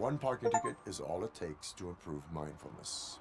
One parking ticket is all it takes to improve mindfulness.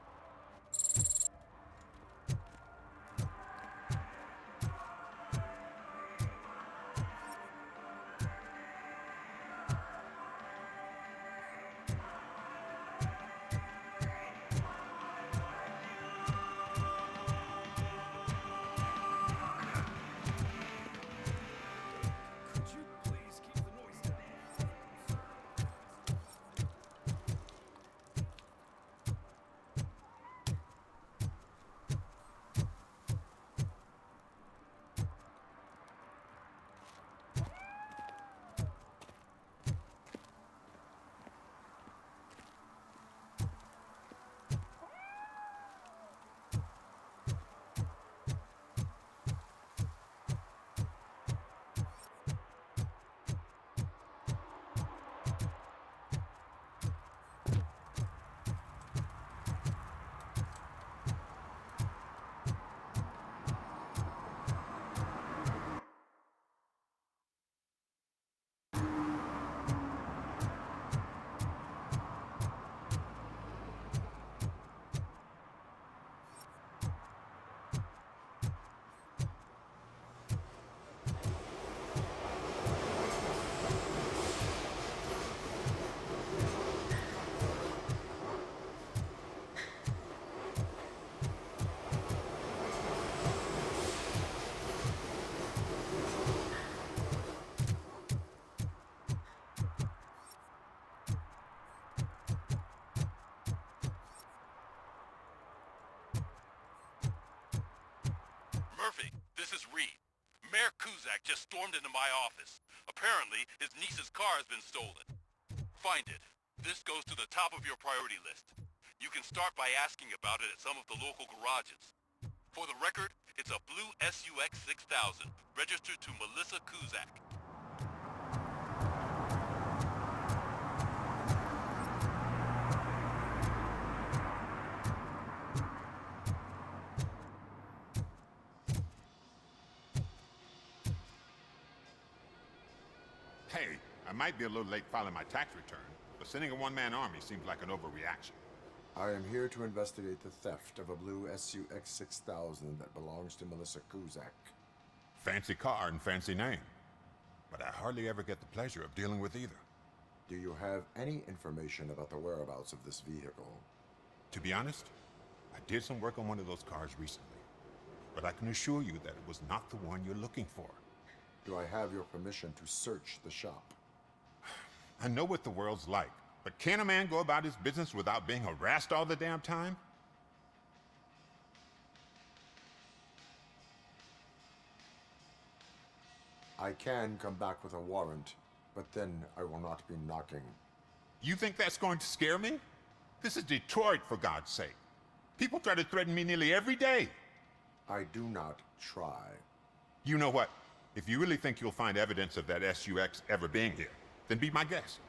Murphy, this is Reed. Mayor Kuzak just stormed into my office. Apparently, his niece's car has been stolen. Find it. This goes to the top of your priority list. You can start by asking about it at some of the local garages. For the record, it's a blue SUX 6000, registered to Melissa Kuzak. Hey, I might be a little late filing my tax return, but sending a one-man army seems like an overreaction. I am here to investigate the theft of a blue SUX 6000 that belongs to Melissa Kuzak. Fancy car and fancy name, but I hardly ever get the pleasure of dealing with either. Do you have any information about the whereabouts of this vehicle? To be honest, I did some work on one of those cars recently, but I can assure you that it was not the one you're looking for. Do I have your permission to search the shop? I know what the world's like, but can a man go about his business without being harassed all the damn time? I can come back with a warrant, but then I will not be knocking. You think that's going to scare me? This is Detroit, for God's sake. People try to threaten me nearly every day. I do not try. You know what? If you really think you'll find evidence of that SUX ever being here, then be my guest.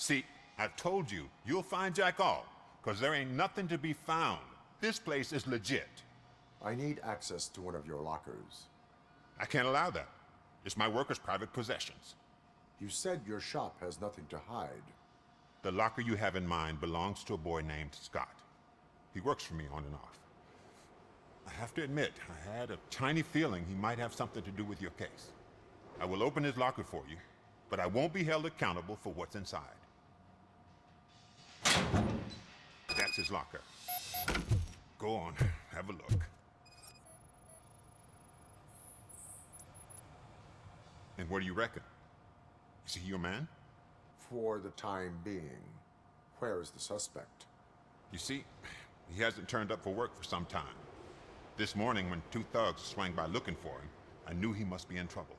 See, I told you, you'll find Jack all, because there ain't nothing to be found. This place is legit. I need access to one of your lockers. I can't allow that. It's my workers' private possessions. You said your shop has nothing to hide. The locker you have in mind belongs to a boy named Scott. He works for me on and off. I have to admit, I had a tiny feeling he might have something to do with your case. I will open his locker for you, but I won't be held accountable for what's inside. That's his locker. Go on, have a look. And what do you reckon? Is he your man? For the time being, where is the suspect? You see, he hasn't turned up for work for some time. This morning, when two thugs swang by looking for him, I knew he must be in trouble.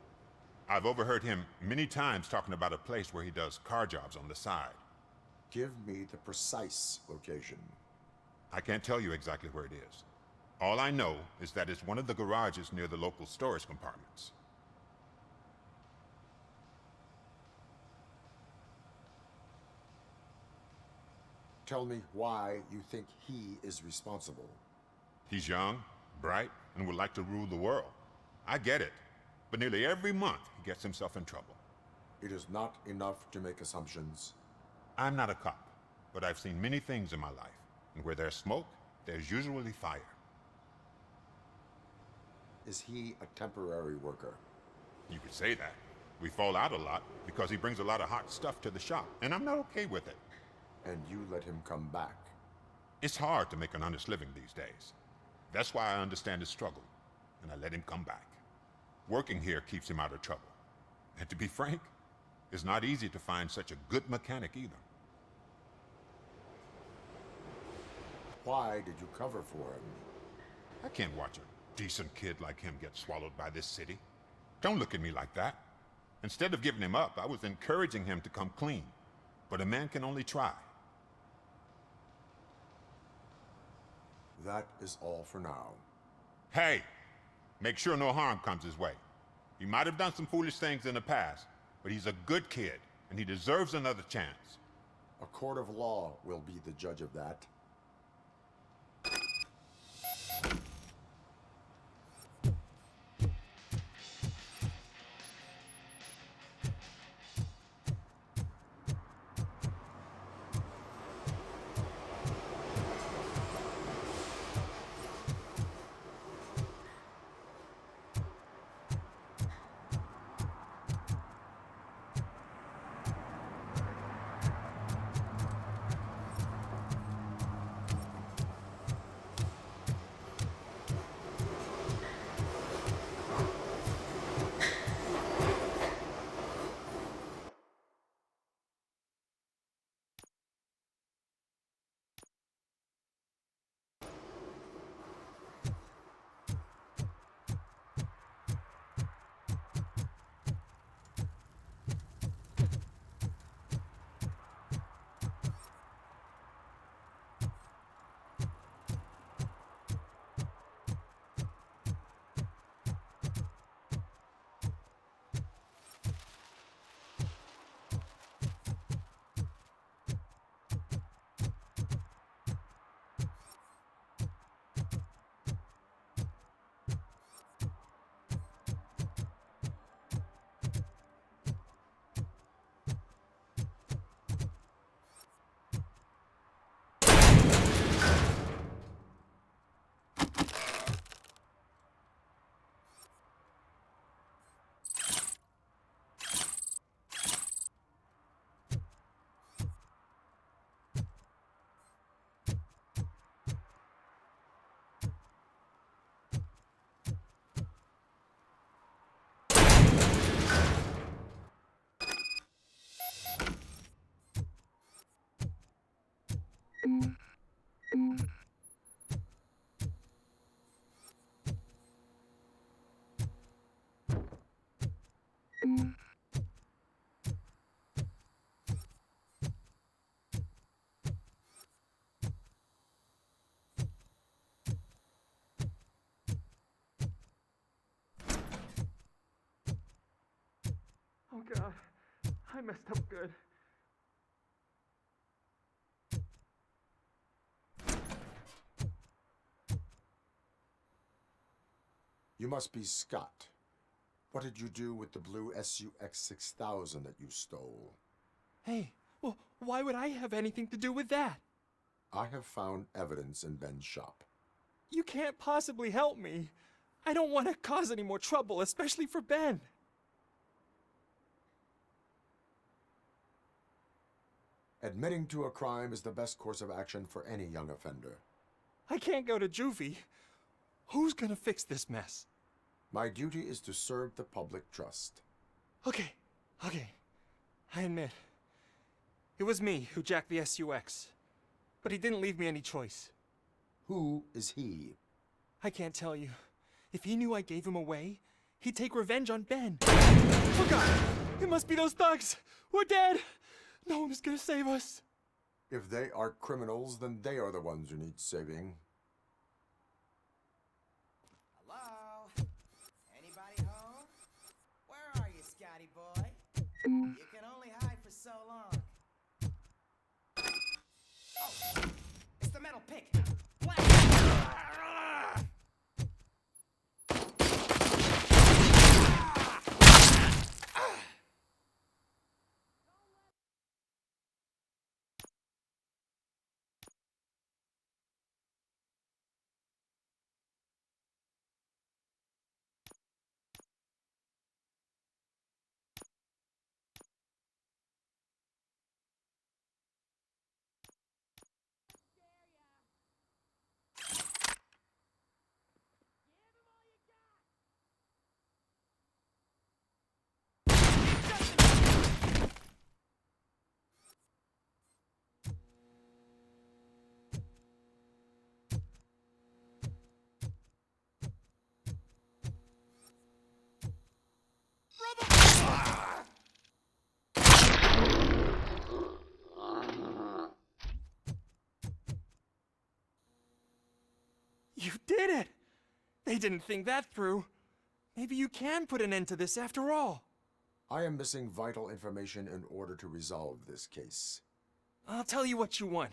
I've overheard him many times talking about a place where he does car jobs on the side. Give me the precise location. I can't tell you exactly where it is. All I know is that it's one of the garages near the local storage compartments. Tell me why you think he is responsible. He's young, bright, and would like to rule the world. I get it. But nearly every month, he gets himself in trouble. It is not enough to make assumptions. I'm not a cop, but I've seen many things in my life. And where there's smoke, there's usually fire. Is he a temporary worker? You could say that. We fall out a lot because he brings a lot of hot stuff to the shop, and I'm not okay with it. And you let him come back? It's hard to make an honest living these days. That's why I understand his struggle, and I let him come back. Working here keeps him out of trouble. And to be frank, it's not easy to find such a good mechanic either. Why did you cover for him? I can't watch a decent kid like him get swallowed by this city. Don't look at me like that. Instead of giving him up, I was encouraging him to come clean. But a man can only try. That is all for now. Hey, make sure no harm comes his way. He might have done some foolish things in the past, but he's a good kid, and he deserves another chance. A court of law will be the judge of that. Oh God, I messed up good. You must be Scott. What did you do with the blue SUX 6000 that you stole? Hey, well, why would I have anything to do with that? I have found evidence in Ben's shop. You can't possibly help me. I don't want to cause any more trouble, especially for Ben. Admitting to a crime is the best course of action for any young offender. I can't go to juvie. Who's gonna fix this mess? My duty is to serve the public trust. Okay. I admit. It was me who jacked the SUX. But he didn't leave me any choice. Who is he? I can't tell you. If he knew I gave him away, he'd take revenge on Ben. Oh God! It must be those thugs! We're dead! No one is gonna save us. If they are criminals, then they are the ones who need saving. Hello? Anybody home? Where are you, Scotty boy? You can only hide for so long. Oh, it's the metal pick. You did it! They didn't think that through. Maybe you can put an end to this after all. I am missing vital information in order to resolve this case. I'll tell you what you want.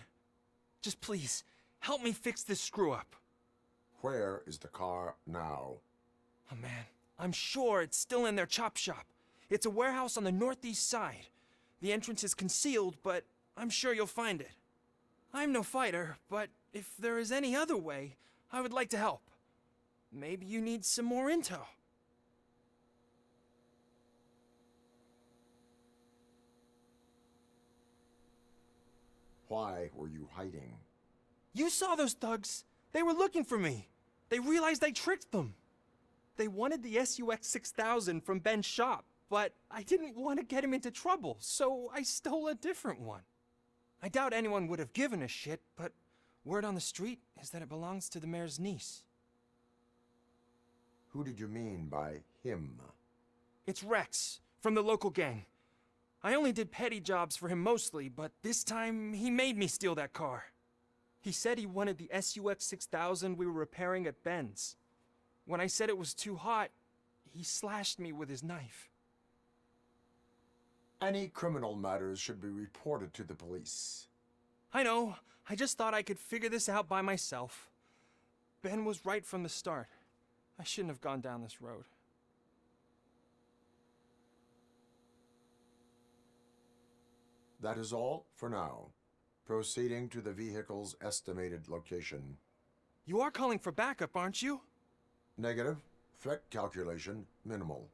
Just please, help me fix this screw-up. Where is the car now? Oh man, I'm sure it's still in their chop shop. It's a warehouse on the northeast side. The entrance is concealed, but I'm sure you'll find it. I'm no fighter, but if there is any other way, I would like to help. Maybe you need some more intel. Why were you hiding? You saw those thugs. They were looking for me. They realized I tricked them. They wanted the SUX 6000 from Ben's shop, but I didn't want to get him into trouble, so I stole a different one. I doubt anyone would have given a shit, but word on the street is that it belongs to the mayor's niece. Who did you mean by him? It's Rex, from the local gang. I only did petty jobs for him mostly, but this time he made me steal that car. He said he wanted the SUX 6000 we were repairing at Ben's. When I said it was too hot, he slashed me with his knife. Any criminal matters should be reported to the police. I know, I just thought I could figure this out by myself. Ben was right from the start. I shouldn't have gone down this road. That is all for now. Proceeding to the vehicle's estimated location. You are calling for backup, aren't you? Negative. Threat calculation minimal.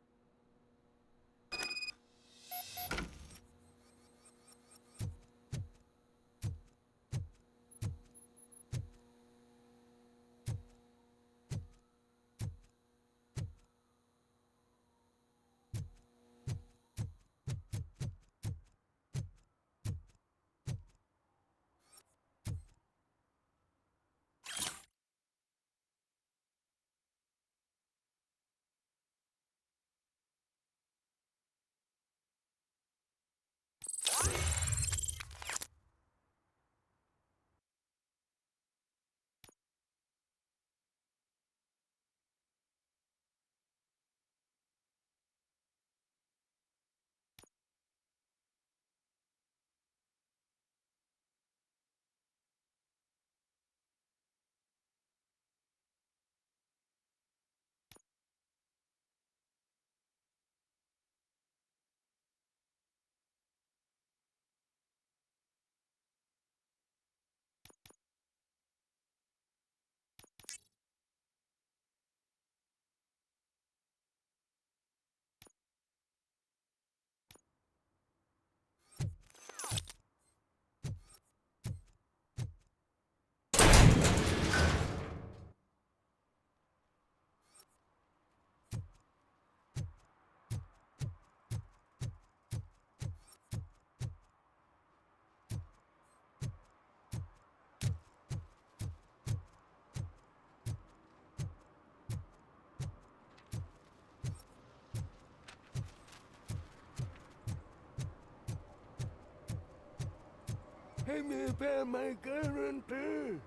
me pay my guarantee.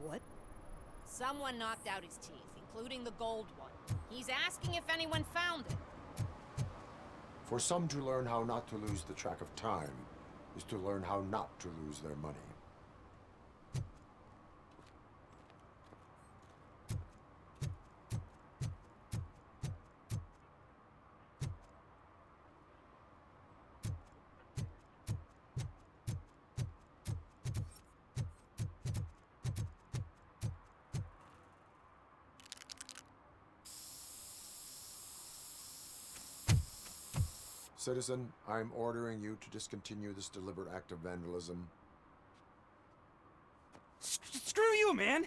What? Someone knocked out his teeth, including the gold one. He's asking if anyone found it. For some to learn how not to lose the track of time is to learn how not to lose their money. Citizen, I'm ordering you to discontinue this deliberate act of vandalism. Screw you, man!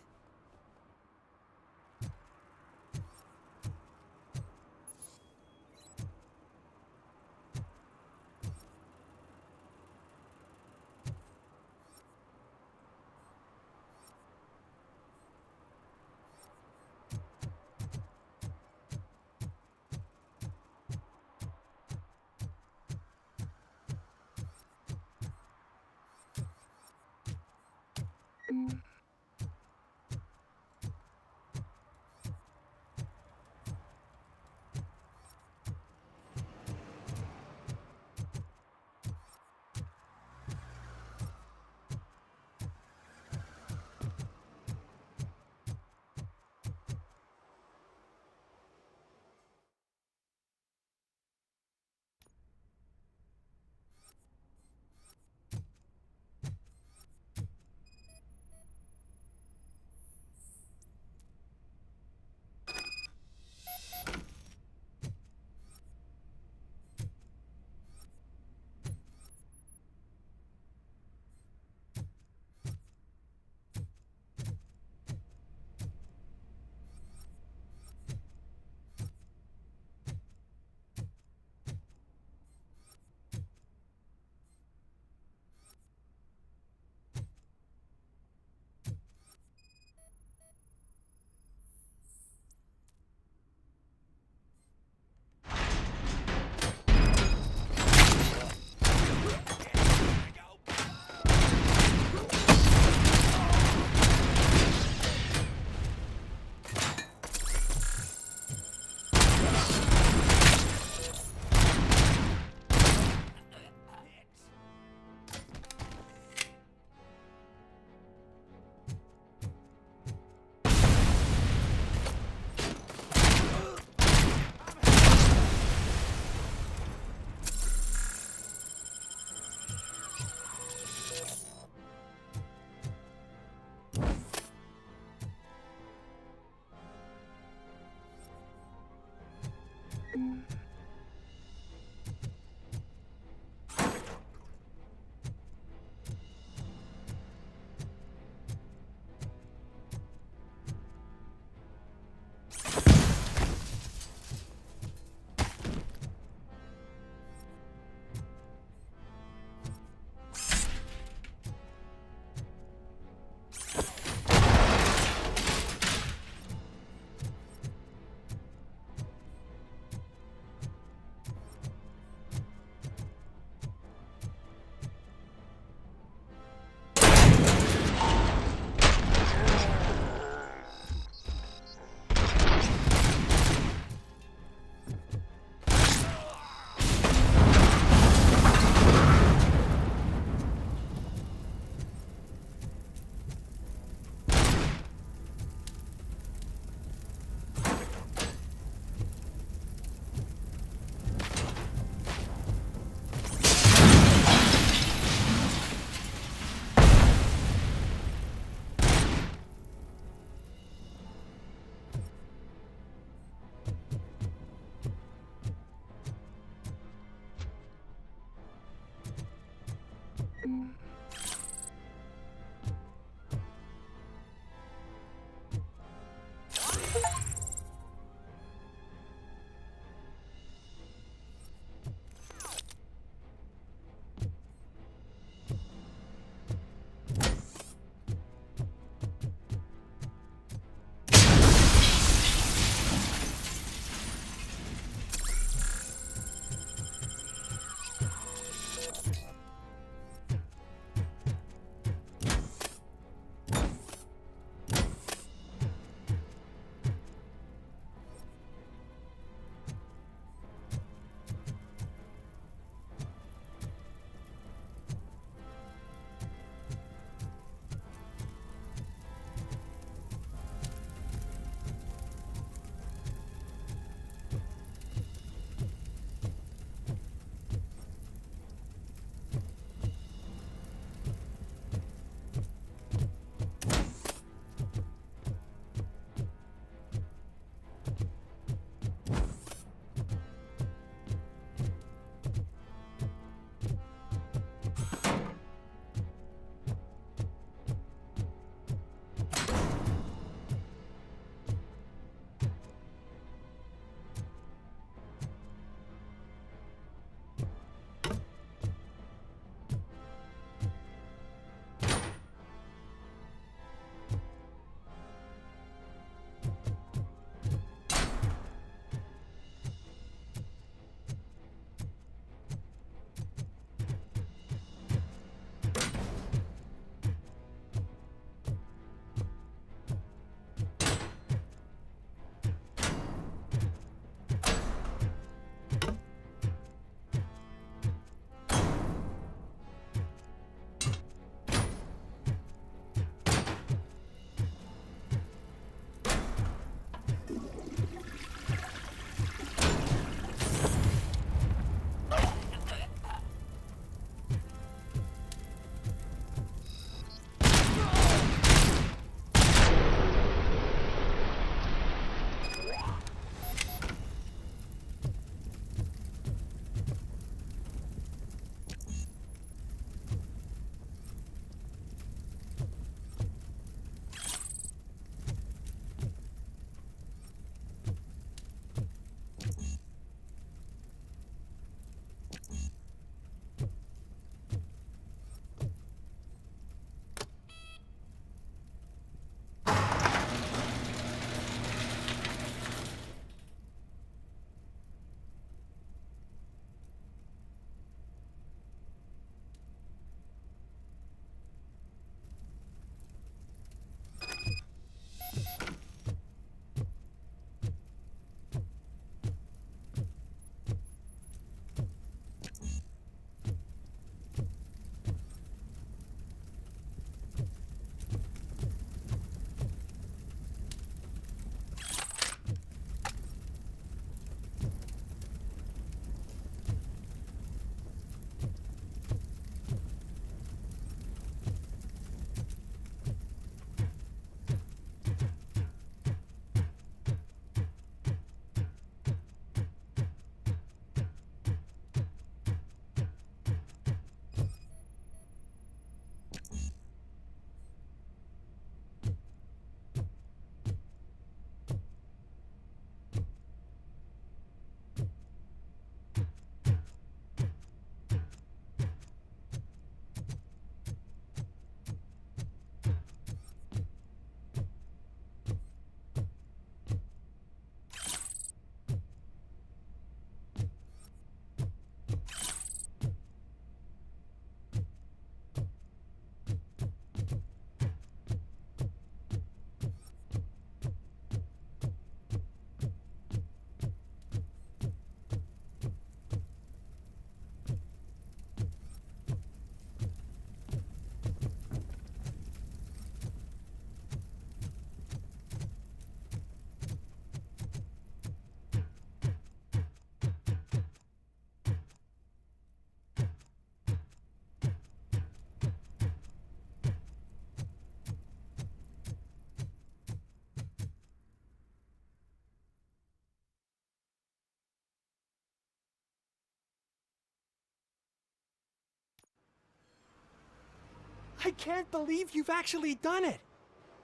I can't believe you've actually done it.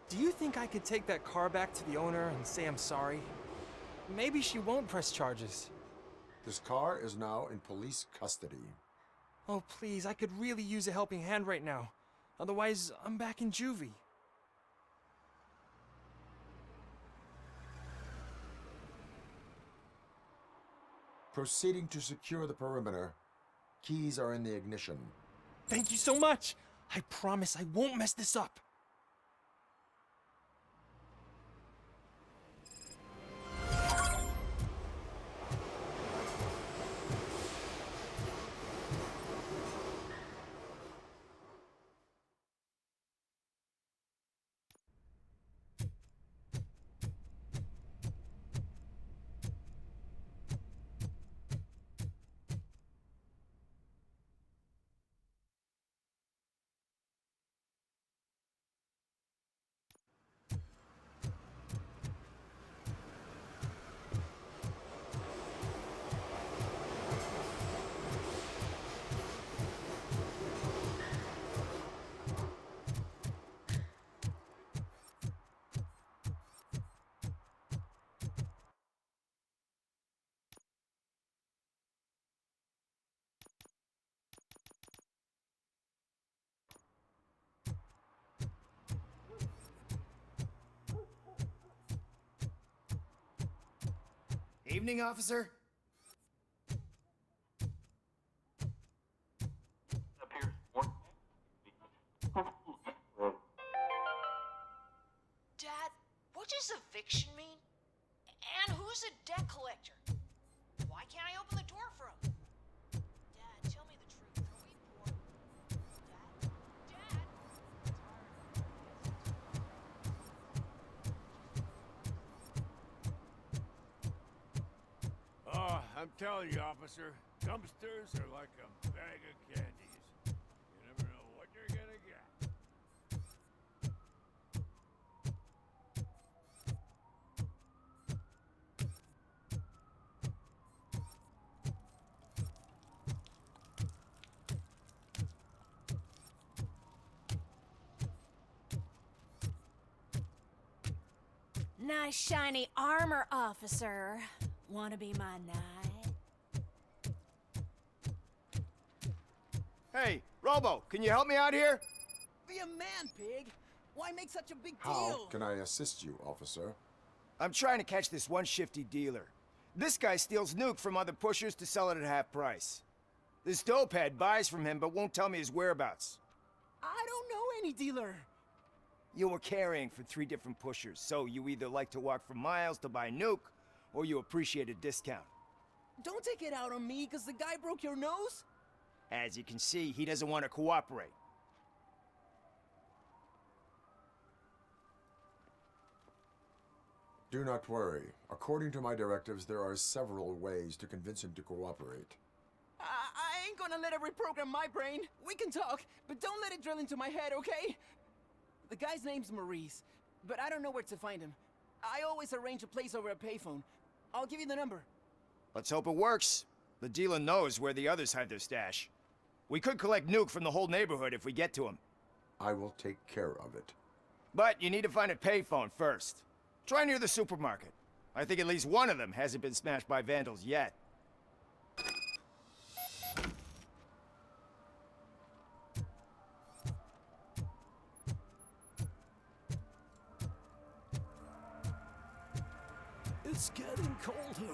Do you think I could take that car back to the owner and say I'm sorry? Maybe she won't press charges. This car is now in police custody. Oh, please, I could really use a helping hand right now. Otherwise, I'm back in juvie. Proceeding to secure the perimeter. Keys are in the ignition. Thank you so much. I promise I won't mess this up. Evening, officer. Dad, what does eviction mean? And who's a debt collector? Why can't I open the door for him? Dad, tell me the truth. Are we poor? Dad? Dad? Oh, I'm telling you, officer, dumpsters are like a bag of candies. You never know what you're gonna get. Nice shiny armor, officer. Wanna be my knight? Hey, Robo, can you help me out here? Be a man, pig. Why make such a big How deal? can I assist you, officer? I'm trying to catch this one shifty dealer. This guy steals nuke from other pushers to sell it at half price. This dopehead buys from him but won't tell me his whereabouts. I don't know any dealer. You were carrying for 3 different pushers, so you either like to walk for miles to buy nuke, or you appreciate a discount. Don't take it out on me because the guy broke your nose. As you can see, he doesn't want to cooperate. Do not worry. According to my directives, there are several ways to convince him to cooperate. I ain't gonna let it reprogram my brain. We can talk, but don't let it drill into my head, okay? The guy's name's Maurice, but I don't know where to find him. I always arrange a place over a payphone. I'll give you the number. Let's hope it works. The dealer knows where the others hide their stash. We could collect nuke from the whole neighborhood if we get to him. I will take care of it. But you need to find a payphone first. Try near the supermarket. I think at least one of them hasn't been smashed by vandals yet. It's getting colder.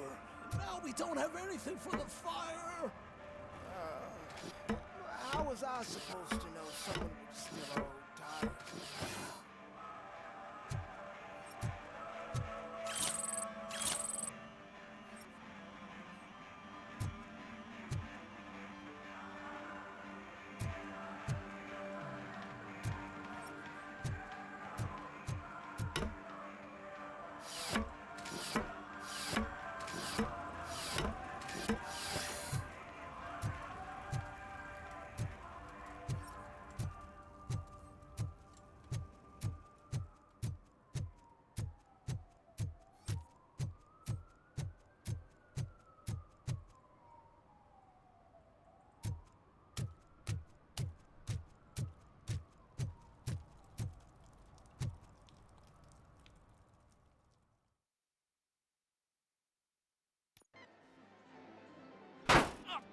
Now we don't have anything for the fire. How was I supposed to know someone would steal our old tires?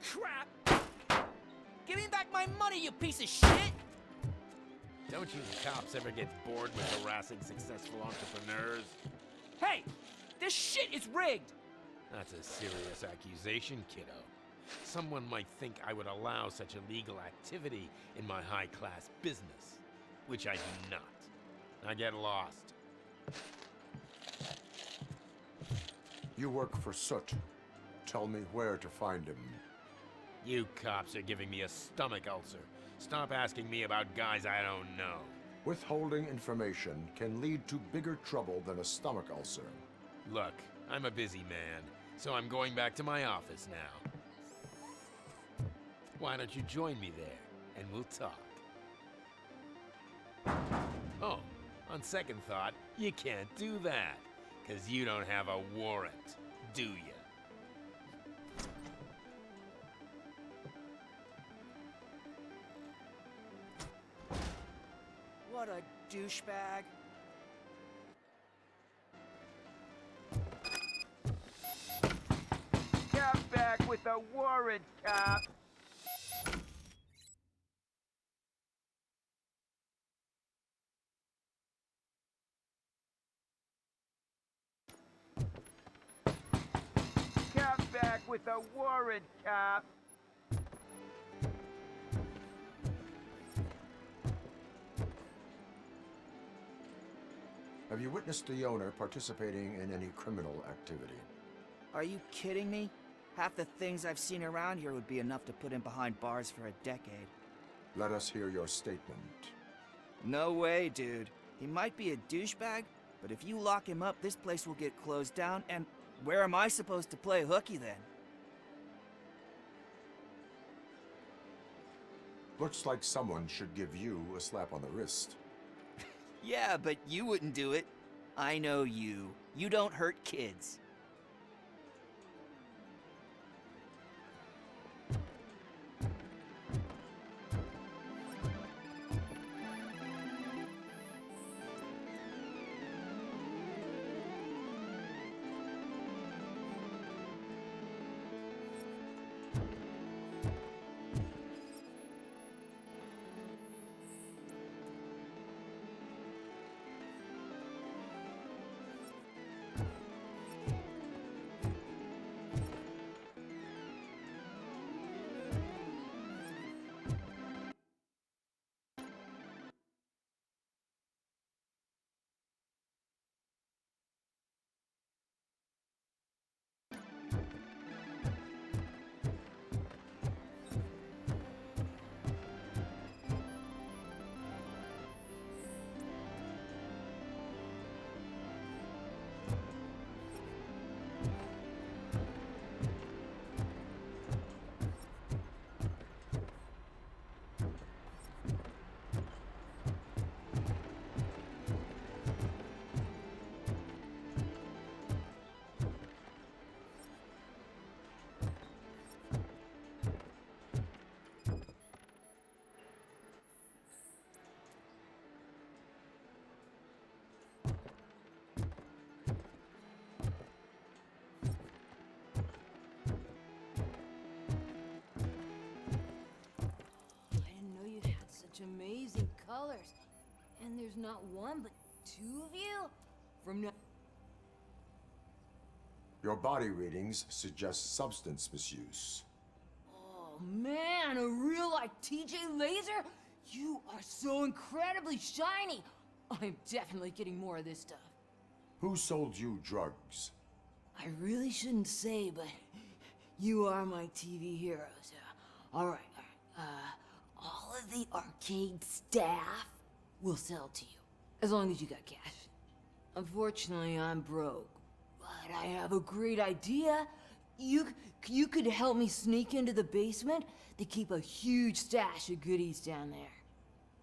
Crap! Give me back my money, you piece of shit! Don't you cops ever get bored with harassing successful entrepreneurs? Hey! This shit is rigged! That's a serious accusation, kiddo. Someone might think I would allow such illegal activity in my high-class business, which I do not. Now get lost. You work for Soot. Tell me where to find him. You cops are giving me a stomach ulcer. Stop asking me about guys I don't know. Withholding information can lead to bigger trouble than a stomach ulcer. Look, I'm a busy man, so I'm going back to my office now. Why don't you join me there, and we'll talk. Oh, on second thought, you can't do that, 'cause you don't have a warrant, do you? What a douchebag. Come back with a warrant, cop. Come back with a warrant, cop. Have you witnessed the owner participating in any criminal activity? Are you kidding me? Half the things I've seen around here would be enough to put him behind bars for a decade. Let us hear your statement. No way, dude. He might be a douchebag, but if you lock him up, this place will get closed down, and where am I supposed to play hooky then? Looks like someone should give you a slap on the wrist. Yeah, but you wouldn't do it. I know you. You don't hurt kids. Amazing colors. And there's not one, but two of you? From now... Your body readings suggest substance misuse. Oh, man, a real, like, TJ Laser? You are so incredibly shiny. I'm definitely getting more of this stuff. Who sold you drugs? I really shouldn't say, but you are my TV heroes. All right. All of the arcade staff will sell to you, as long as you got cash. Unfortunately, I'm broke, but I have a great idea. You could help me sneak into the basement. They keep a huge stash of goodies down there.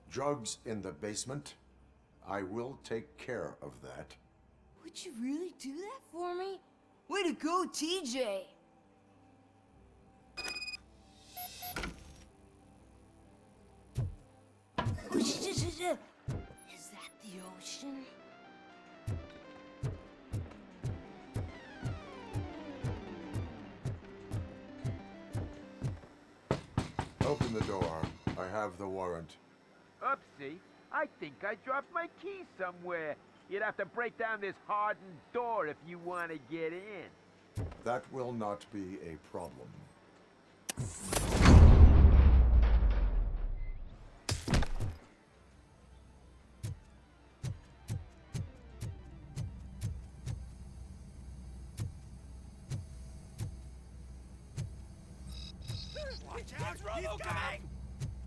Drugs in the basement? I will take care of that. Would you really do that for me? Way to go, TJ! Is that the ocean? Open the door. I have the warrant. Oopsie. I think I dropped my key somewhere. You'd have to break down this hardened door if you want to get in. That will not be a problem. Watch out, RoboCop!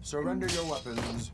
Surrender your weapons.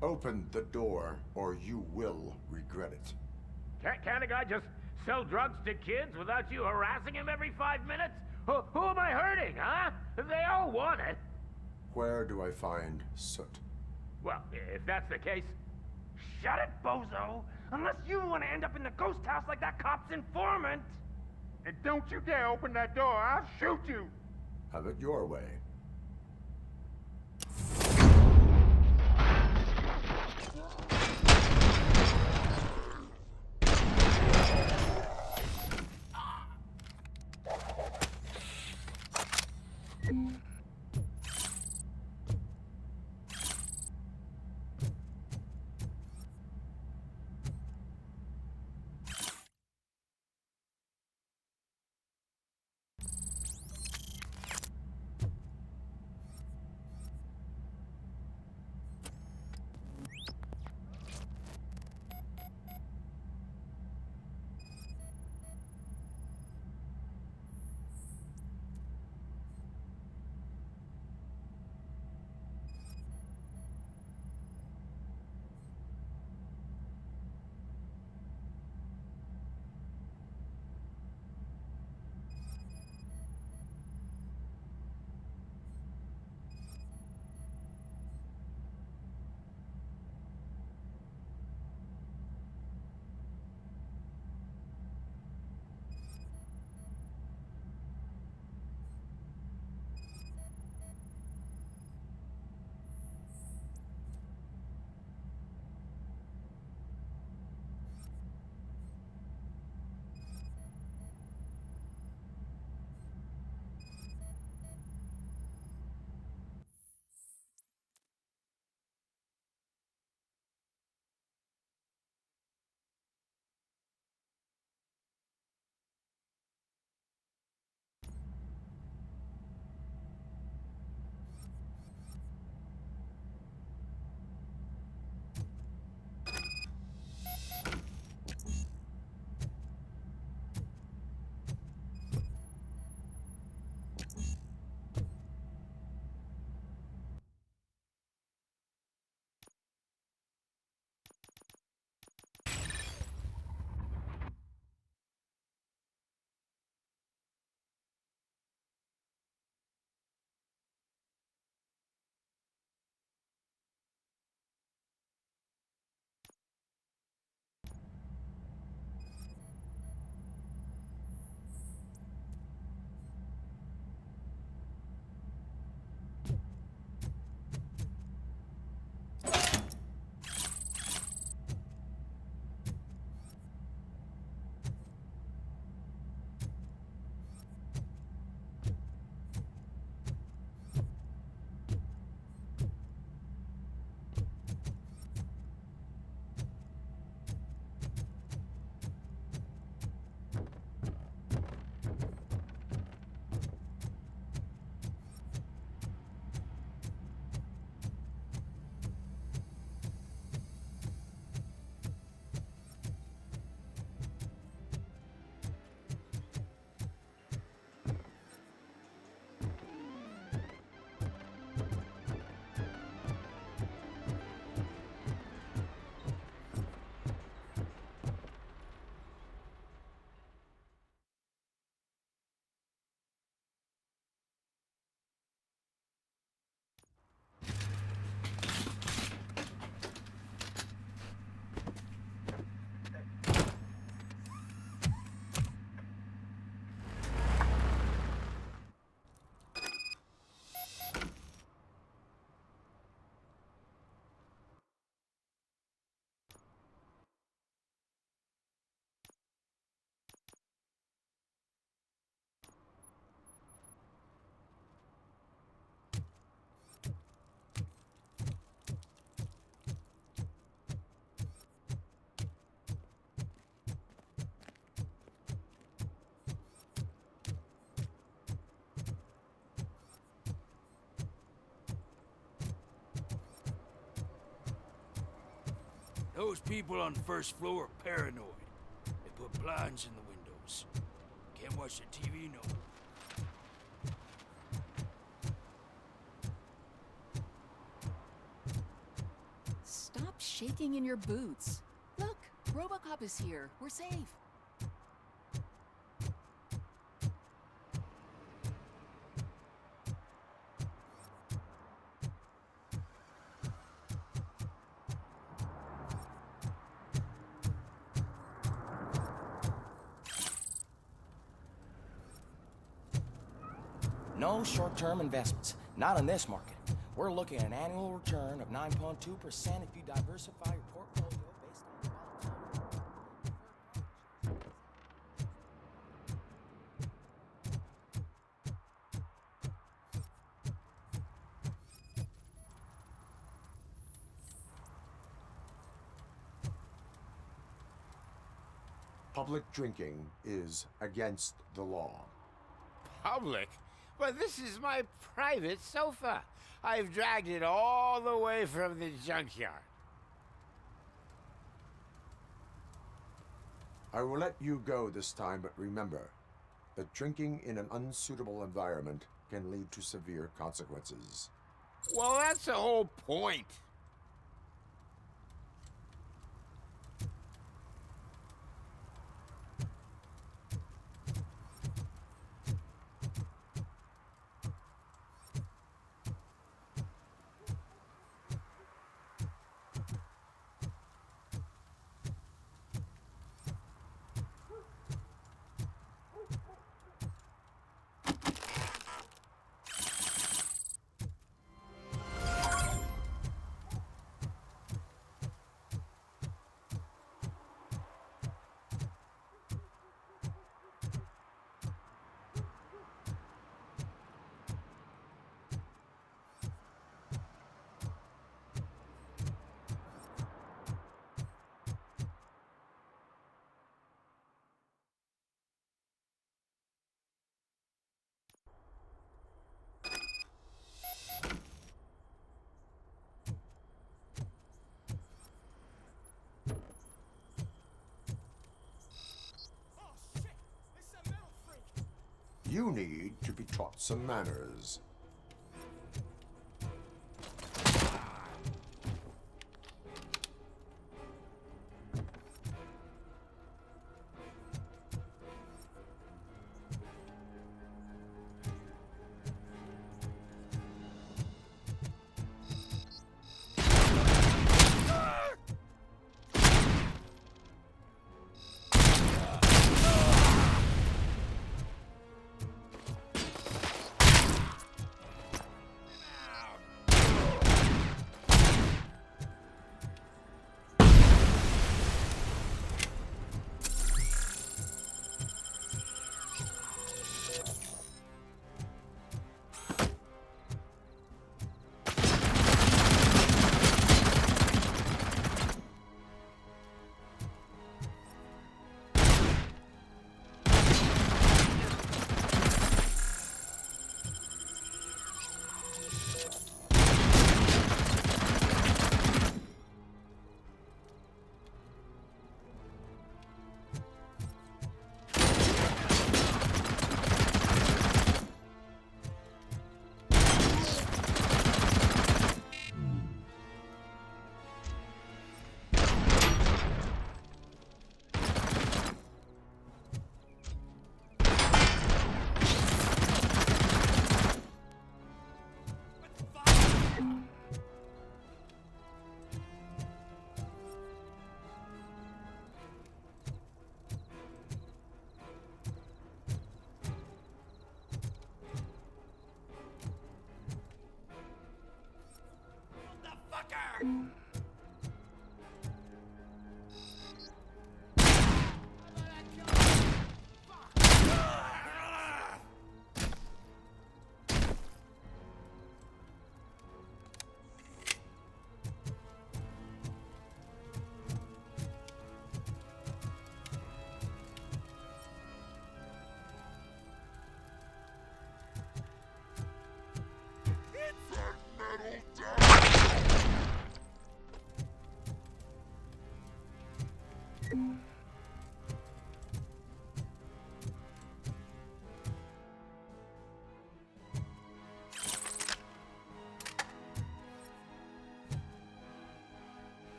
Open the door, or you will regret it. Can't a guy just sell drugs to kids without you harassing him every 5 minutes? Who am I hurting, huh? They all want it. Where do I find Soot? Well, if that's the case, shut it, bozo! Unless you want to end up in the ghost house like that cop's informant! And don't you dare open that door, I'll shoot you! Have it your way. Those people on the first floor are paranoid. They put blinds in the windows. Can't watch the TV no more. Stop shaking in your boots. Look, RoboCop is here. We're safe. No short-term investments. Not in this market. We're looking at an annual return of 9.2% if you diversify your portfolio based on volatility. Public drinking is against the law. Public? But this is my private sofa. I've dragged it all the way from the junkyard. I will let you go this time, but remember that drinking in an unsuitable environment can lead to severe consequences. Well, that's the whole point. You need to be taught some manners.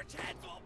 a chance, well...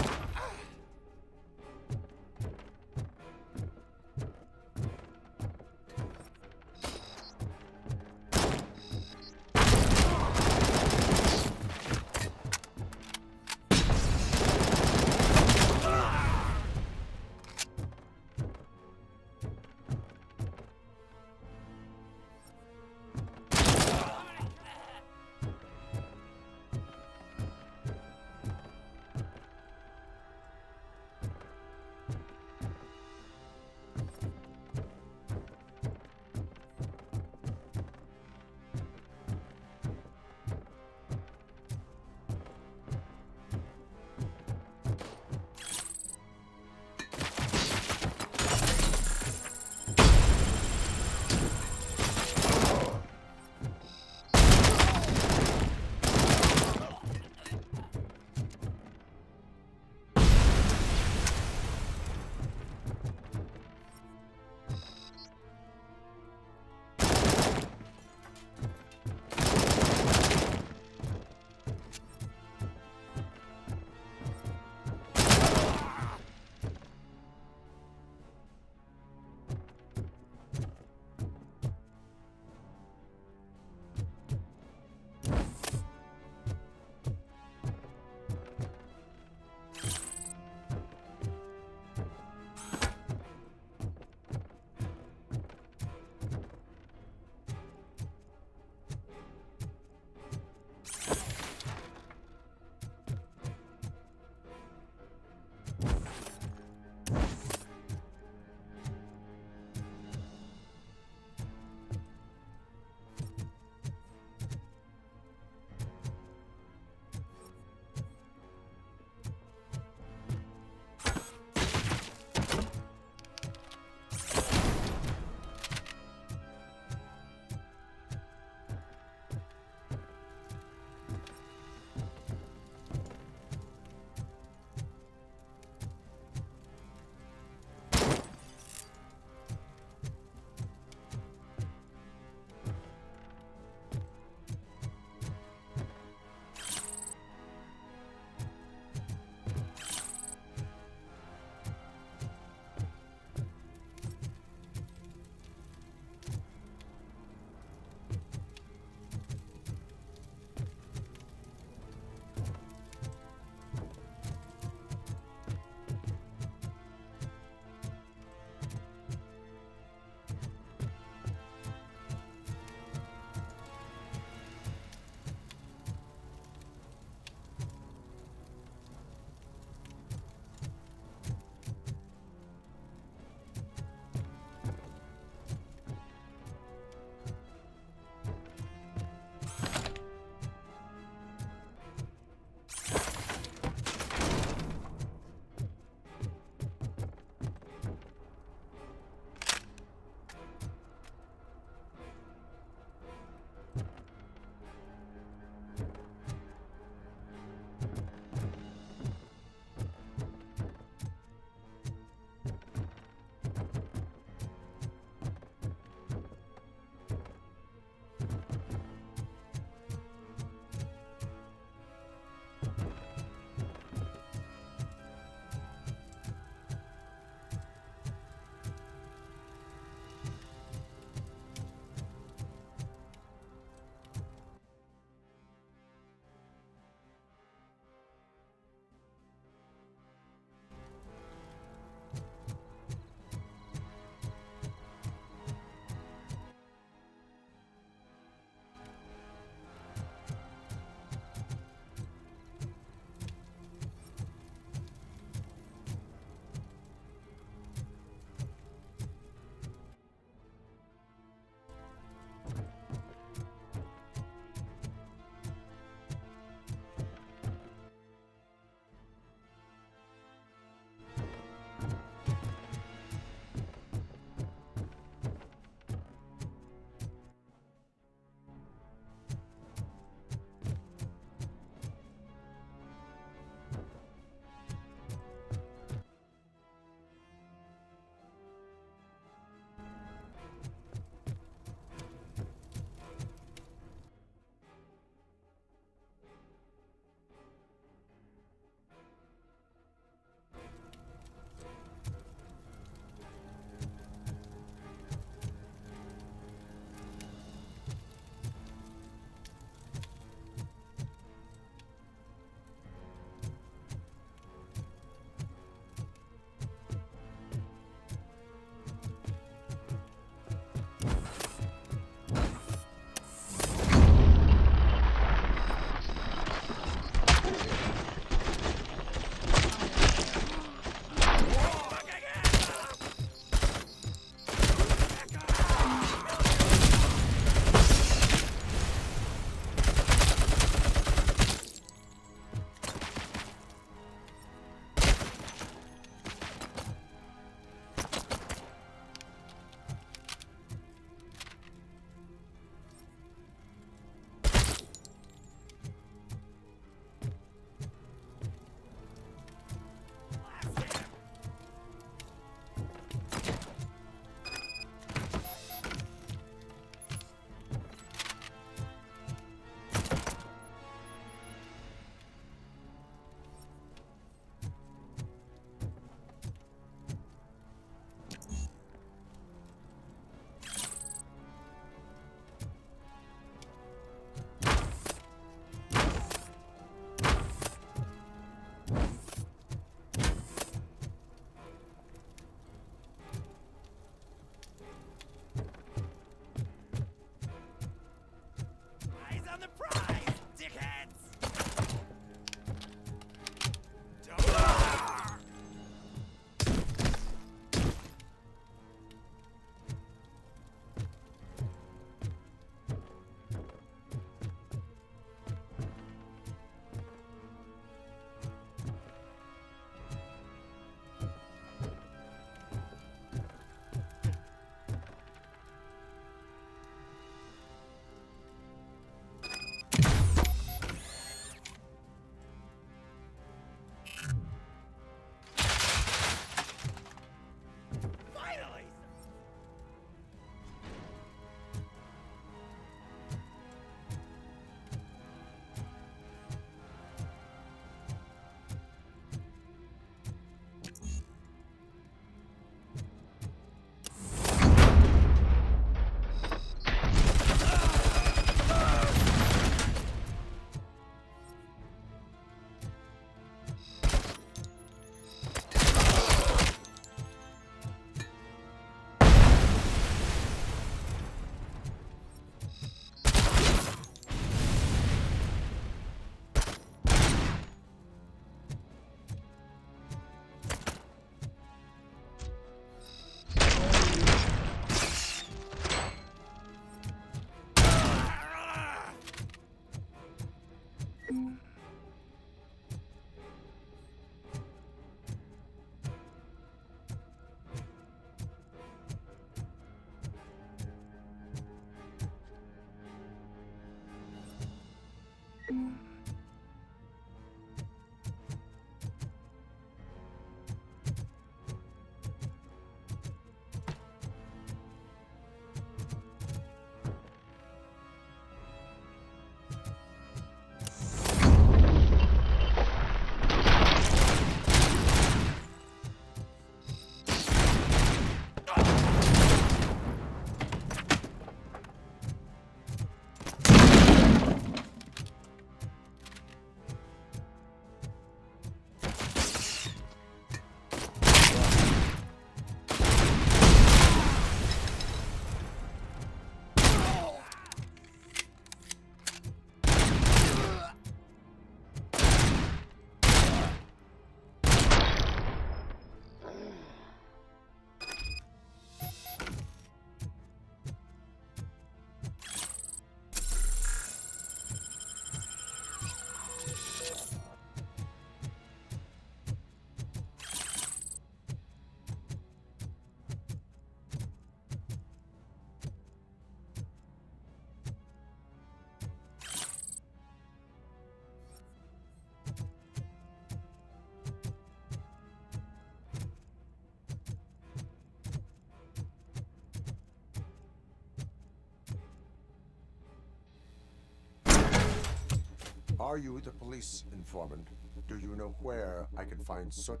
Are you the police informant? Do you know where I can find Soot?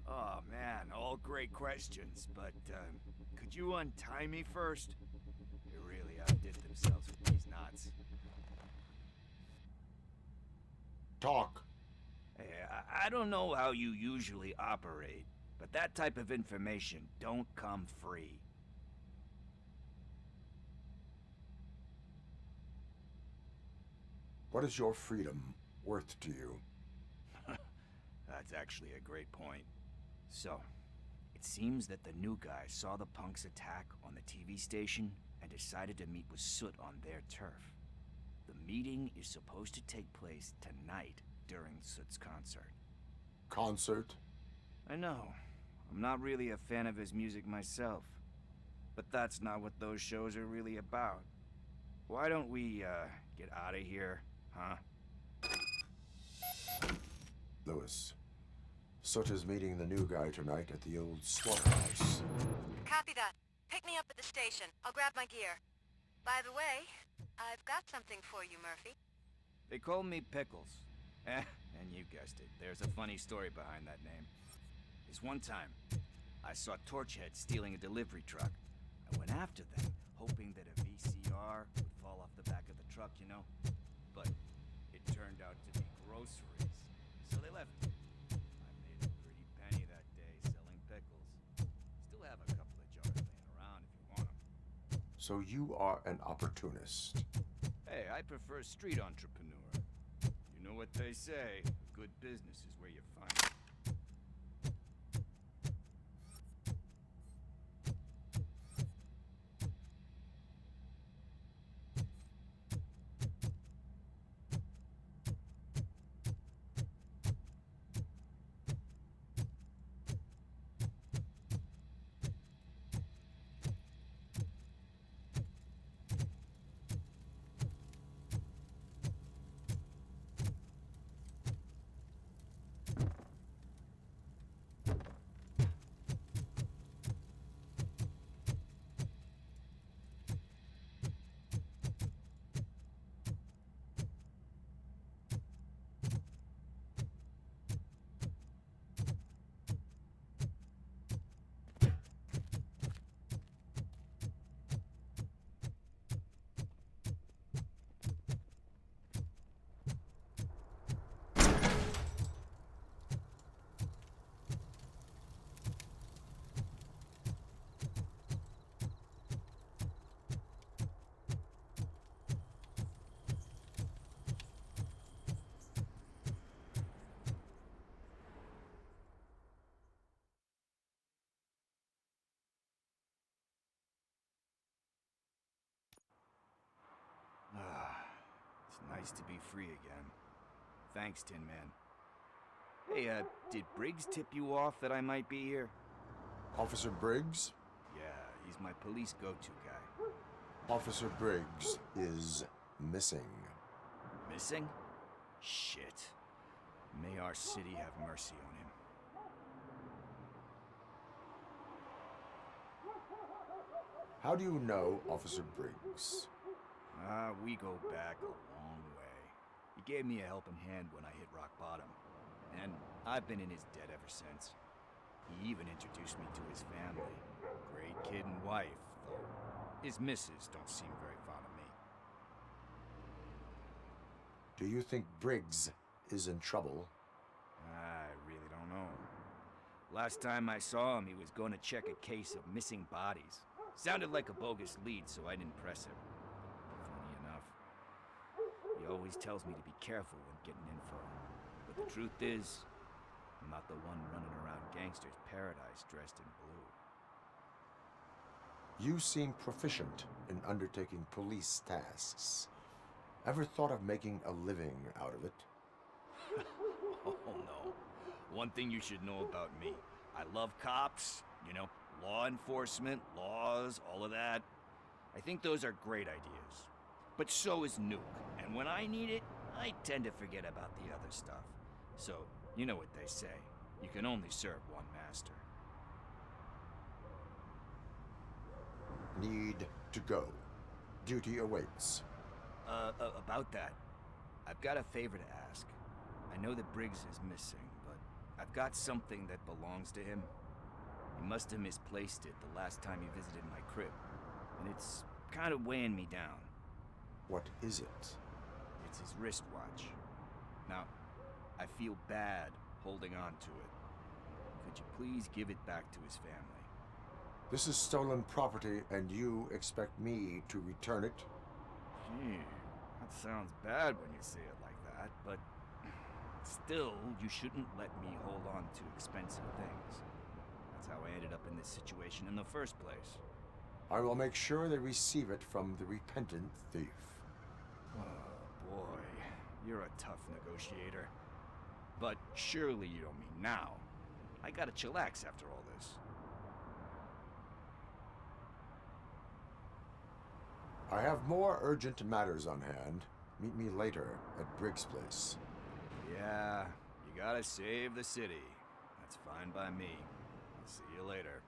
Oh man, all great questions, but could you untie me first? They really outdid themselves with these knots. Talk. Hey, I don't know how you usually operate, but that type of information don't come free. What is your freedom worth to you? That's actually a great point. So, it seems that the new guy saw the punks attack on the TV station and decided to meet with Soot on their turf. The meeting is supposed to take place tonight during Soot's concert. Concert? I know. I'm not really a fan of his music myself. But that's not what those shows are really about. Why don't we, get out of here, huh? Lewis. Soot is meeting the new guy tonight at the old slaughterhouse. Copy that. Pick me up at the station. I'll grab my gear. By the way, I've got something for you, Murphy. They call me Pickles. And you guessed it. There's a funny story behind that name. This one time, I saw Torchhead stealing a delivery truck. I went after them, hoping that a VCR would fall off the back of the truck, you know? But it turned out to be groceries. So they left me. I made a pretty penny that day selling pickles. Still have a couple of jars laying around if you want them. So you are an opportunist. Hey, I prefer street entrepreneur. You know what they say, good business is where you find it. It's nice to be free again. Thanks, Tin Man. Hey, did Briggs tip you off that I might be here? Officer Briggs? Yeah, he's my police go-to guy. Officer Briggs is missing. Missing? Shit. May our city have mercy on him. How do you know Officer Briggs? We go back a long way. He gave me a helping hand when I hit rock bottom. And I've been in his debt ever since. He even introduced me to his family. Great kid and wife, though his missus don't seem very fond of me. Do you think Briggs is in trouble? I really don't know. Last time I saw him, he was going to check a case of missing bodies. Sounded like a bogus lead, so I didn't press him. Funny enough. He always tells me to be careful when getting info. But the truth is, I'm not the one running around Gangster's Paradise dressed in blue. You seem proficient in undertaking police tasks. Ever thought of making a living out of it? Oh no. One thing you should know about me. I love cops, you know, law enforcement, laws, all of that. I think those are great ideas. But so is Nuke, and when I need it, I tend to forget about the other stuff. So, you know what they say. You can only serve one master. Need to go. Duty awaits. About that. I've got a favor to ask. I know that Briggs is missing, but I've got something that belongs to him. He must have misplaced it the last time he visited my crib, and it's kind of weighing me down. What is it? It's his wristwatch. Now, I feel bad holding on to it. Could you please give it back to his family? This is stolen property, and you expect me to return it? Gee, that sounds bad when you say it like that, but still, you shouldn't let me hold on to expensive things. That's how I ended up in this situation in the first place. I will make sure they receive it from the repentant thief. Oh, boy. You're a tough negotiator. But surely you don't mean now. I gotta chillax after all this. I have more urgent matters on hand. Meet me later at Briggs' place. Yeah, you gotta save the city. That's fine by me. I'll see you later.